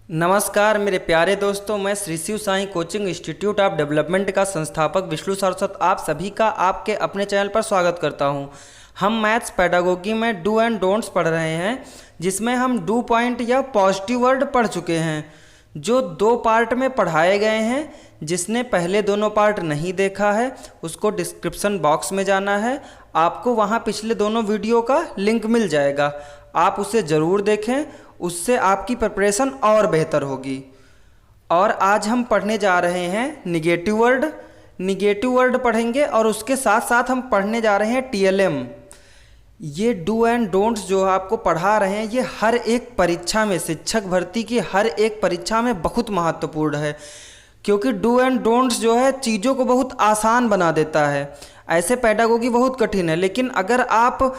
नमस्कार मेरे प्यारे दोस्तों, मैं Shri Shiv Sai coaching institute of development का संस्थापक विष्णु सरस्वत आप सभी का आपके अपने चैनल पर स्वागत करता हूं। हम मैथ्स पेडागोगी में डू एंड डोंट्स पढ़ रहे हैं, जिसमें हम डू पॉइंट या पॉजिटिव वर्ड पढ़ चुके हैं, जो 2 पार्ट में पढ़ाए गए हैं। जिसने पहले दोनों पार्ट नहीं देखा है उसको डिस्क्रिप्शन बॉक्स में जाना है, आपको वहाँ पिछले दोनों वीडियो का लिंक मिल जाएगा। आप उसे ज़रूर देखें, उससे आपकी प्रिपरेशन और बेहतर होगी। और आज हम पढ़ने जा रहे हैं निगेटिव वर्ड। निगेटिव वर्ड पढ़ेंगे और उसके साथ साथ हम पढ़ने जा रहे हैं टीएलएम। ये डू एंड डोंट्स जो आपको पढ़ा रहे हैं, ये हर एक परीक्षा में, शिक्षक भर्ती की हर एक परीक्षा में बहुत महत्वपूर्ण है, क्योंकि डू एंड डोंट्स जो है चीज़ों को बहुत आसान बना देता है। ऐसे पेडागोगी बहुत कठिन है, लेकिन अगर आप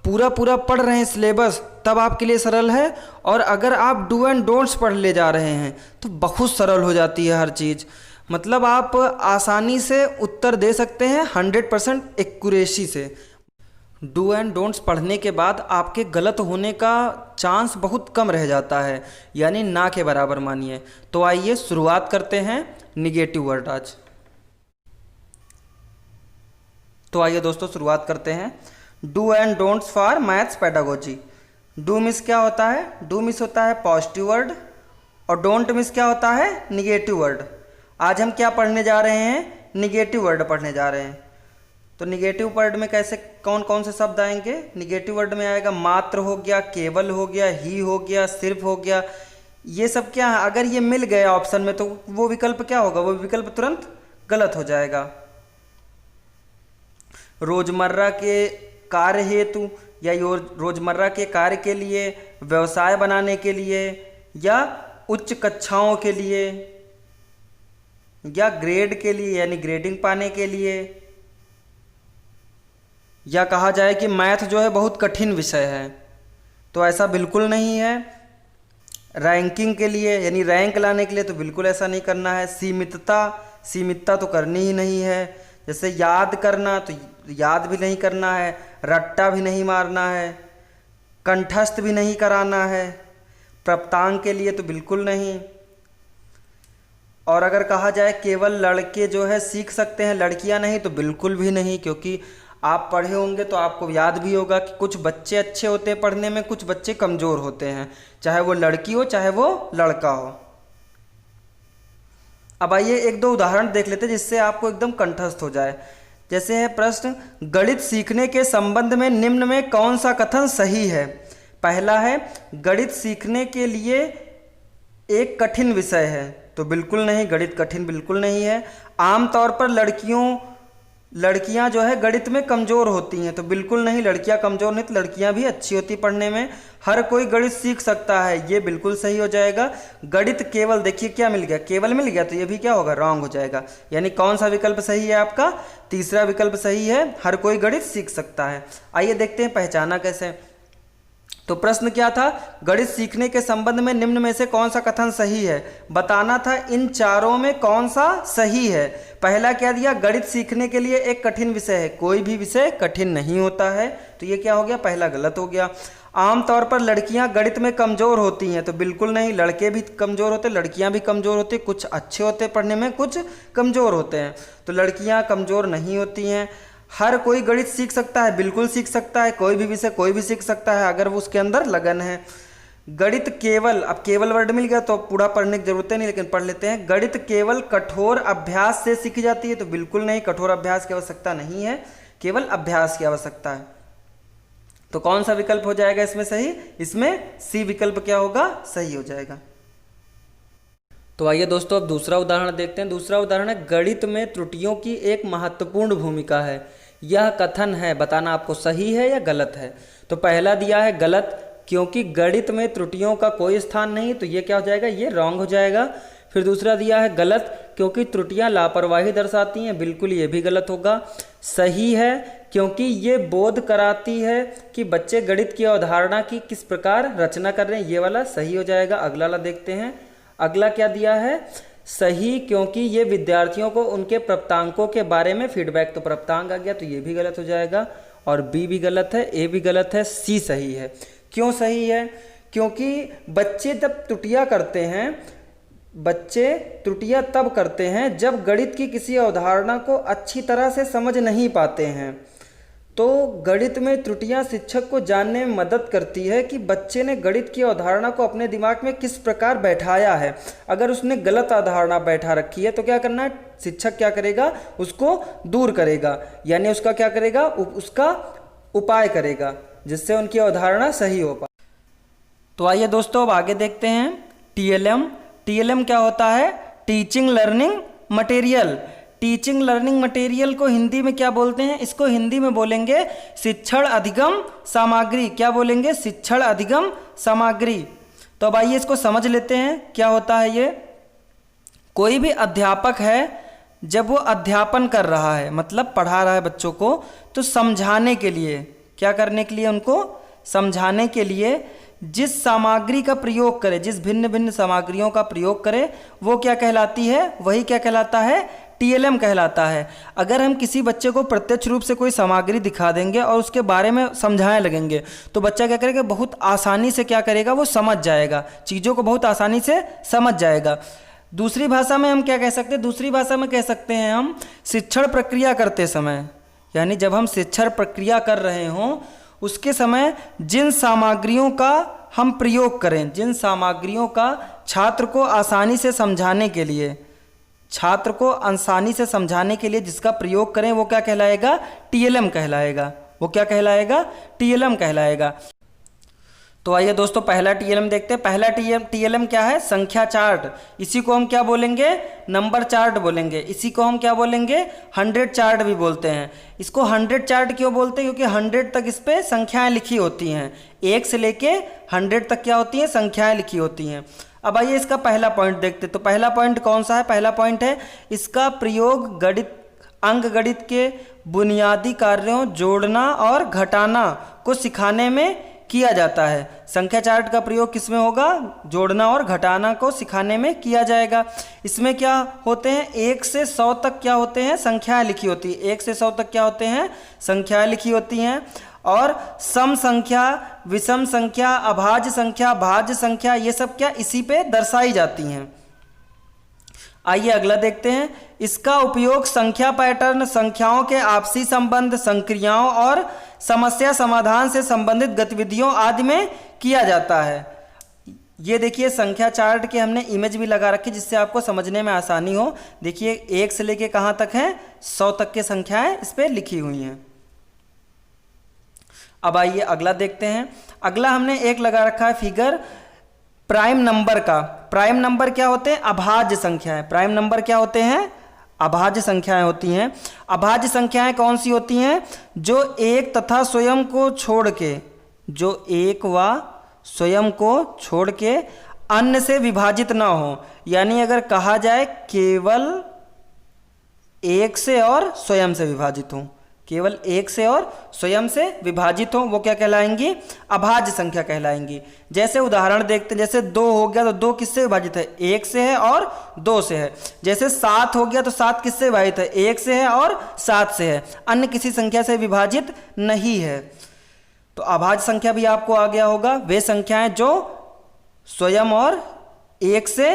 पूरा पढ़ रहे हैं सिलेबस तब आपके लिए सरल है, और अगर आप डू एंड डोंट्स पढ़ ले जा रहे हैं तो बहुत सरल हो जाती है हर चीज़। मतलब आप आसानी से उत्तर दे सकते हैं 100% एक्यूरेसी से। डू एंड डोंट्स पढ़ने के बाद आपके गलत होने का चांस बहुत कम रह जाता है, यानी ना के बराबर मानिए। तो आइए शुरुआत करते हैं निगेटिव वर्ड आज। तो आइए दोस्तों शुरुआत करते हैं। Do and don'ts for maths pedagogy. Do miss क्या होता है? डू मिस होता है पॉजिटिव वर्ड, और डोंट मिस क्या होता है? Negative word. आज हम क्या पढ़ने जा रहे हैं? निगेटिव वर्ड पढ़ने जा रहे हैं। तो निगेटिव वर्ड में कैसे कौन कौन से शब्द आएंगे? निगेटिव वर्ड में आएगा मात्र हो गया, केवल हो गया, ही हो गया, सिर्फ हो गया। ये सब क्या है? अगर ये मिल गया ऑप्शन में तो वो विकल्प क्या होगा? वो विकल्प तुरंत गलत हो जाएगा। रोजमर्रा के कार्य हेतु या रोजमर्रा के कार्य के लिए, व्यवसाय बनाने के लिए, या उच्च कक्षाओं के लिए, या ग्रेड के लिए यानी ग्रेडिंग पाने के लिए, या कहा जाए कि मैथ जो है बहुत कठिन विषय है, तो ऐसा बिल्कुल नहीं है। रैंकिंग के लिए यानी रैंक लाने के लिए तो बिल्कुल ऐसा नहीं करना है। सीमितता तो करनी ही नहीं है। जैसे याद करना, तो याद भी नहीं करना है, रट्टा भी नहीं मारना है, कंठस्थ भी नहीं कराना है, प्राप्तांक के लिए तो बिल्कुल नहीं। और अगर कहा जाए केवल लड़के जो है सीख सकते हैं, लड़कियां नहीं, तो बिल्कुल भी नहीं, क्योंकि आप पढ़े होंगे तो आपको याद भी होगा कि कुछ बच्चे अच्छे होते हैं पढ़ने में, कुछ बच्चे कमज़ोर होते हैं, चाहे वो लड़की हो चाहे वो लड़का हो। अब आइए 1-2 उदाहरण देख लेते हैं जिससे आपको एकदम कंठस्थ हो जाए। जैसे है प्रश्न, गणित सीखने के संबंध में निम्न में कौन सा कथन सही है? पहला है गणित सीखने के लिए एक कठिन विषय है, तो बिल्कुल नहीं, गणित कठिन बिल्कुल नहीं है। आमतौर पर लड़कियां जो है गणित में कमज़ोर होती हैं, तो बिल्कुल नहीं, लड़कियां कमज़ोर नहीं, तो लड़कियां भी अच्छी होती पढ़ने में। हर कोई गणित सीख सकता है, ये बिल्कुल सही हो जाएगा। गणित केवल, देखिए क्या मिल गया, केवल मिल गया, तो ये भी क्या होगा? रॉन्ग हो जाएगा। यानी कौन सा विकल्प सही है आपका? तीसरा विकल्प सही है, हर कोई गणित सीख सकता है। आइए देखते हैं पहचाना कैसे। तो प्रश्न क्या था? गणित सीखने के संबंध में निम्न में से कौन सा कथन सही है? बताना था इन चारों में कौन सा सही है। पहला क्या दिया? गणित सीखने के लिए एक कठिन विषय है। कोई भी विषय कठिन नहीं होता है, तो ये क्या हो गया? पहला गलत हो गया। आमतौर पर लड़कियां गणित में कमज़ोर होती हैं, तो बिल्कुल नहीं, लड़के भी कमज़ोर होते, लड़कियां भी कमज़ोर होती, कुछ अच्छे होते पढ़ने में, कुछ कमज़ोर होते हैं, तो लड़कियां कमज़ोर नहीं होती हैं। हर कोई गणित सीख सकता है, बिल्कुल सीख सकता है, कोई भी विषय कोई भी सीख सकता है अगर वो उसके अंदर लगन है। गणित केवल, अब केवल वर्ड मिल गया तो पूरा पढ़ने की जरूरत नहीं, लेकिन पढ़ लेते हैं। गणित केवल कठोर अभ्यास से सीखी जाती है, तो बिल्कुल नहीं, कठोर अभ्यास की आवश्यकता नहीं है, केवल अभ्यास की आवश्यकता है। तो कौन सा विकल्प हो जाएगा इसमें सही? इसमें सी विकल्प क्या होगा? सही हो जाएगा। तो आइए दोस्तों अब दूसरा उदाहरण देखते हैं। दूसरा उदाहरण है गणित में त्रुटियों की एक महत्वपूर्ण भूमिका है। यह कथन है, बताना आपको सही है या गलत है। तो पहला दिया है गलत, क्योंकि गणित में त्रुटियों का कोई स्थान नहीं, तो ये क्या हो जाएगा? ये रॉन्ग हो जाएगा। फिर दूसरा दिया है गलत, क्योंकि त्रुटियां लापरवाही दर्शाती हैं, बिल्कुल ये भी गलत होगा। सही है, क्योंकि ये बोध कराती है कि बच्चे गणित की अवधारणा की किस प्रकार रचना कर रहे हैं, ये वाला सही हो जाएगा। अगला वाला देखते हैं। अगला क्या दिया है? सही, क्योंकि ये विद्यार्थियों को उनके प्राप्तांकों के बारे में फीडबैक, तो प्राप्तांक आ गया, तो ये भी गलत हो जाएगा। और बी भी गलत है, ए भी गलत है, सी सही है। क्यों सही है? क्योंकि बच्चे जब त्रुटियां करते हैं, बच्चे त्रुटियां तब करते हैं जब गणित की किसी अवधारणा को अच्छी तरह से समझ नहीं पाते हैं। तो गणित में त्रुटियां शिक्षक को जानने में मदद करती है कि बच्चे ने गणित की अवधारणा को अपने दिमाग में किस प्रकार बैठाया है। अगर उसने गलत अवधारणा बैठा रखी है तो क्या करना है, शिक्षक क्या करेगा, उसको दूर करेगा, यानी उसका क्या करेगा, उसका उपाय करेगा, जिससे उनकी अवधारणा सही हो पाए। तो आइए दोस्तों अब आगे देखते हैं टीएलएम। टीएलएम क्या होता है, teaching learning material. Teaching learning material को हिंदी में क्या बोलते हैं, इसको हिंदी में बोलेंगे शिक्षण अधिगम सामग्री। क्या बोलेंगे, शिक्षण अधिगम सामग्री। तो अब आइए इसको समझ लेते हैं क्या होता है ये। कोई भी अध्यापक है जब वो अध्यापन कर रहा है, मतलब पढ़ा रहा है बच्चों को, तो समझाने के लिए, क्या करने के लिए, उनको समझाने के लिए जिस सामग्री का प्रयोग करे, जिस भिन्न भिन्न सामग्रियों का प्रयोग करे, वो क्या कहलाती है, वही क्या कहलाता है, टीएलएम कहलाता है। अगर हम किसी बच्चे को प्रत्यक्ष रूप से कोई सामग्री दिखा देंगे और उसके बारे में समझाने लगेंगे तो बच्चा क्या करेगा, बहुत आसानी से क्या करेगा, वो समझ जाएगा, चीज़ों को बहुत आसानी से समझ जाएगा। दूसरी भाषा में हम क्या कह सकते हैं, दूसरी भाषा में कह सकते हैं हम शिक्षण प्रक्रिया करते समय, यानी जब हम शिक्षण प्रक्रिया कर रहे हों उसके समय जिन सामग्रियों का हम प्रयोग करें, जिन सामग्रियों का छात्र को आसानी से समझाने के लिए, छात्र को आसानी से समझाने के लिए जिसका प्रयोग करें, वो क्या कहलाएगा, टीएलएम कहलाएगा। वो क्या कहलाएगा, टीएलएम कहलाएगा। तो आइए दोस्तों पहला टीएलएम देखते हैं। पहला टीएलएम क्या है, संख्या चार्ट। इसी को हम क्या बोलेंगे, नंबर चार्ट बोलेंगे। इसी को हम क्या बोलेंगे, 100 चार्ट भी बोलते हैं। इसको 100 चार्ट क्यों बोलते हैं, क्योंकि 100 तक इस पर संख्याएं लिखी होती हैं। 1 से लेके 100 तक क्या होती हैं, संख्याएं लिखी होती हैं। अब आइए इसका पहला पॉइंट देखते। तो पहला पॉइंट कौन सा है, पहला पॉइंट है इसका प्रयोग गणित, अंक गणित के बुनियादी कार्यों जोड़ना और घटाना को सिखाने में किया जाता है। संख्या चार्ट का प्रयोग किसमें होगा, जोड़ना और घटाना को सिखाने में किया जाएगा। इसमें क्या होते हैं, 1 से 100 तक क्या होते हैं, संख्याएं लिखी होती है। 1 से 100 तक क्या होते हैं, संख्याएं लिखी होती हैं। और सम संख्या, विषम संख्या, अभाज्य संख्या, भाज्य संख्या, ये सब क्या इसी पे दर्शाई जाती हैं। आइए अगला देखते हैं। इसका उपयोग संख्या पैटर्न, संख्याओं के आपसी संबंध, संक्रियाओं और समस्या समाधान से संबंधित गतिविधियों आदि में किया जाता है। ये देखिए संख्या चार्ट की हमने इमेज भी लगा रखी जिससे आपको समझने में आसानी हो। देखिए 1 से लेके कहाँ तक है, 100 तक के संख्याएं इस पर लिखी हुई हैं। अब आइए अगला देखते हैं। अगला हमने एक लगा रखा है फिगर प्राइम नंबर का। प्राइम नंबर क्या होते हैं, अभाज्य संख्याएं। प्राइम नंबर क्या होते हैं, अभाज्य संख्याएं होती हैं। अभाज्य संख्याएं कौन सी होती हैं, जो एक तथा स्वयं को छोड़ के, जो एक व स्वयं को छोड़ के अन्य से विभाजित ना हो। यानी अगर कहा जाए केवल एक से और स्वयं से विभाजित हो, केवल एक से और स्वयं से विभाजित हो, वो क्या कहलाएंगी, अभाज्य संख्या कहलाएंगी। जैसे उदाहरण देखते हैं, जैसे 2 हो गया तो 2 किससे विभाजित है, 1 से है और 2 से है। जैसे 7 हो गया तो 7 किससे विभाजित है, 1 से है और 7 से है, अन्य किसी संख्या से विभाजित नहीं है। तो अभाज्य संख्या भी आपको आ गया होगा, वे संख्याएं जो स्वयं और 1 से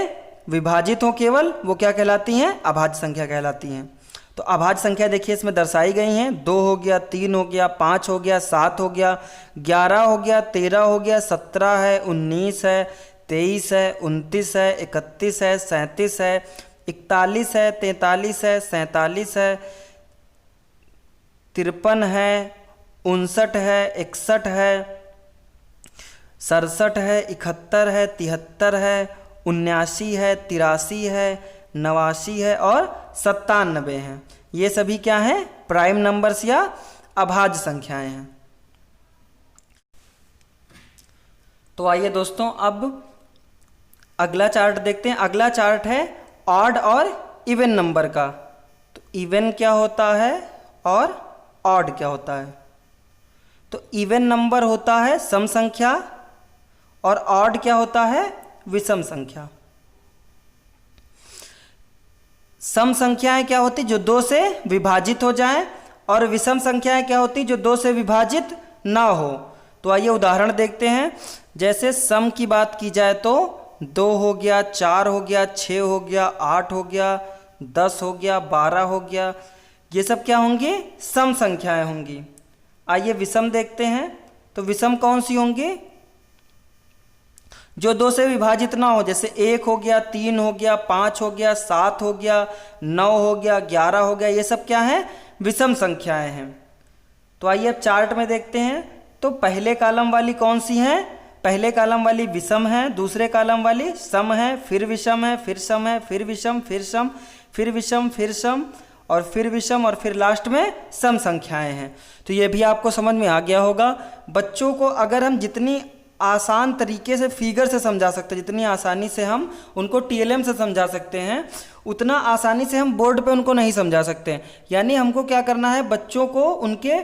विभाजित हो केवल, वो क्या कहलाती हैं, अभाज्य संख्या कहलाती हैं। तो अभाज्य संख्या देखिए इसमें दर्शाई गई हैं। 2 हो गया, 3 हो गया, 5 हो गया, 7 हो गया, 11 हो गया, 13 हो गया, 17 है, 19 है, 23 है, 29 है, 31 है, 37 है, 41 है, 43 है, 47 है, 53 है, 59 है, 61 है, 67 है, 71 है, 73 है, 79 है, 83 है, 89 है और 97 हैं। ये सभी क्या हैं, प्राइम नंबर्स या अभाज्य संख्याएं हैं। तो आइए दोस्तों अब अगला चार्ट देखते हैं। अगला चार्ट है ऑड और इवन नंबर का। तो इवन क्या होता है और ऑड क्या होता है। तो इवन नंबर होता है सम संख्या और ऑड क्या होता है, विषम संख्या। सम संख्याएं क्या होती, जो 2 से विभाजित हो जाएं, और विषम संख्याएं क्या होती, जो 2 से विभाजित ना हो। तो आइए उदाहरण देखते हैं। जैसे सम की बात की जाए तो 2 हो गया, 4 हो गया, 6 हो गया, 8 हो गया, 10 हो गया, 12 हो गया, ये सब क्या होंगी? सम संख्याएं होंगी। आइए विषम देखते हैं। तो विषम कौन सी होंगी? जो 2 से विभाजित ना हो, जैसे 1 हो गया, 3 हो गया, 5 हो गया, 7 हो गया, 9 हो गया, 11 हो गया, ये सब क्या है? विषम संख्याएं हैं। तो आइए अब चार्ट में देखते हैं। तो पहले कॉलम वाली कौन सी है? पहले कॉलम वाली विषम है, दूसरे कॉलम वाली सम है, फिर विषम है, फिर सम है, फिर विषम, फिर सम, फिर विषम, फिर सम और फिर विषम और फिर लास्ट में सम संख्याएं हैं। तो ये भी आपको समझ में आ गया होगा। बच्चों को अगर हम जितनी आसान तरीके से फिगर से समझा सकते हैं, जितनी आसानी से हम उनको टीएलएम से समझा सकते हैं, उतना आसानी से हम बोर्ड पे उनको नहीं समझा सकते हैं। यानी हमको क्या करना है? बच्चों को उनके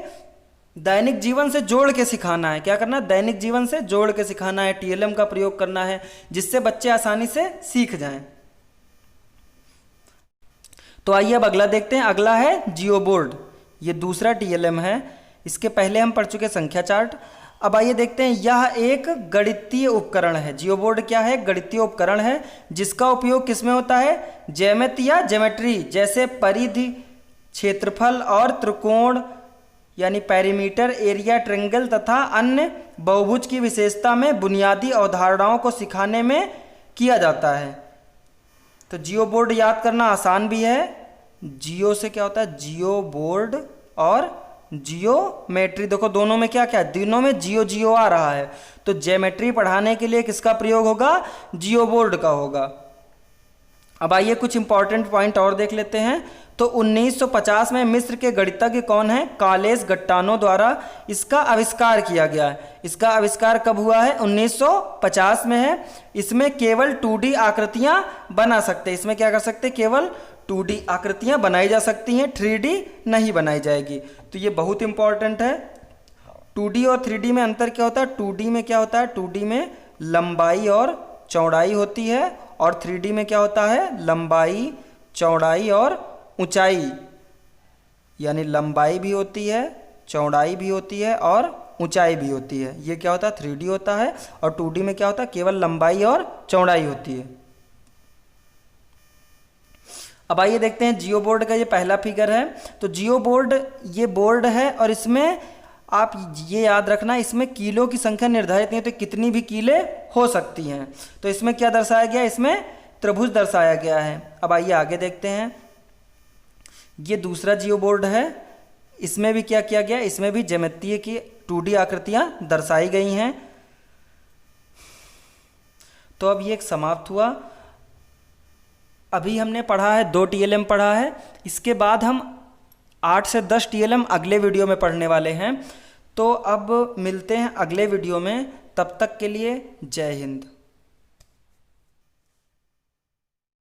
दैनिक जीवन से जोड़ के सिखाना है। क्या करना है? दैनिक जीवन से जोड़ के सिखाना है, टीएलएम का प्रयोग करना है, जिससे बच्चे आसानी से सीख जाएं। तो आइए अब अगला देखते हैं। अगला है जियो बोर्ड। ये दूसरा टीएलएम है। इसके पहले हम पढ़ चुके संख्या चार्ट। अब आइए देखते हैं। यह एक गणितीय उपकरण है। जियो बोर्ड क्या है? गणितीय उपकरण है, जिसका उपयोग किसमें होता है? ज्यामिति या ज्योमेट्री, जैसे परिधि, क्षेत्रफल और त्रिकोण यानी पेरीमीटर, एरिया, ट्रायंगल तथा अन्य बहुभुज की विशेषता में बुनियादी अवधारणाओं को सिखाने में किया जाता है। तो जियो बोर्ड याद करना आसान भी है। जियो से क्या होता है? जियो बोर्ड और जियोमेट्री। देखो दोनों में क्या क्या है? दोनों में जियो जियो आ रहा है। तो ज्योमेट्री पढ़ाने के लिए किसका प्रयोग होगा? जियो बोर्ड का होगा। अब आइए कुछ इंपॉर्टेंट पॉइंट और देख लेते हैं। तो 1950 में मिस्र के गणितज्ञ कौन है? कार्लेस गट्टानो द्वारा इसका आविष्कार किया गया है। इसका आविष्कार कब हुआ है? 1950 में है। इसमें केवल 2D आकृतियां बना सकते हैं। इसमें क्या कर सकते हैं? केवल 2D आकृतियां बनाई जा सकती हैं, 3D नहीं बनाई जाएगी। तो ये बहुत इंपॉर्टेंट है। 2D और 3D में अंतर क्या होता है? 2D में क्या होता है? 2D में लंबाई और चौड़ाई होती है और 3D में क्या होता है? लंबाई, चौड़ाई और ऊंचाई, यानी लंबाई भी होती है, चौड़ाई भी होती है और ऊंचाई भी होती है। ये क्या होता है? 3D होता है। और 2D में क्या होता है? केवल लंबाई और चौड़ाई होती है। अब आइए देखते हैं जियो बोर्ड का ये पहला फिगर है। तो जियो बोर्ड ये बोर्ड है और इसमें आप ये याद रखना, इसमें कीलों की संख्या निर्धारित नहीं है, तो कितनी भी कीलें हो सकती हैं। तो इसमें क्या दर्शाया गया? इसमें त्रिभुज दर्शाया गया है। अब आइए आगे देखते हैं। ये दूसरा जियो बोर्ड है। इसमें भी क्या किया गया? इसमें भी ज्यामितीय की 2D आकृतियां दर्शाई गई हैं। तो अब ये एक समाप्त हुआ। अभी हमने पढ़ा है 2 टीएलएम पढ़ा है। इसके बाद हम 8 से 10 टीएलएम अगले वीडियो में पढ़ने वाले हैं। तो अब मिलते हैं अगले वीडियो में। तब तक के लिए जय हिंद।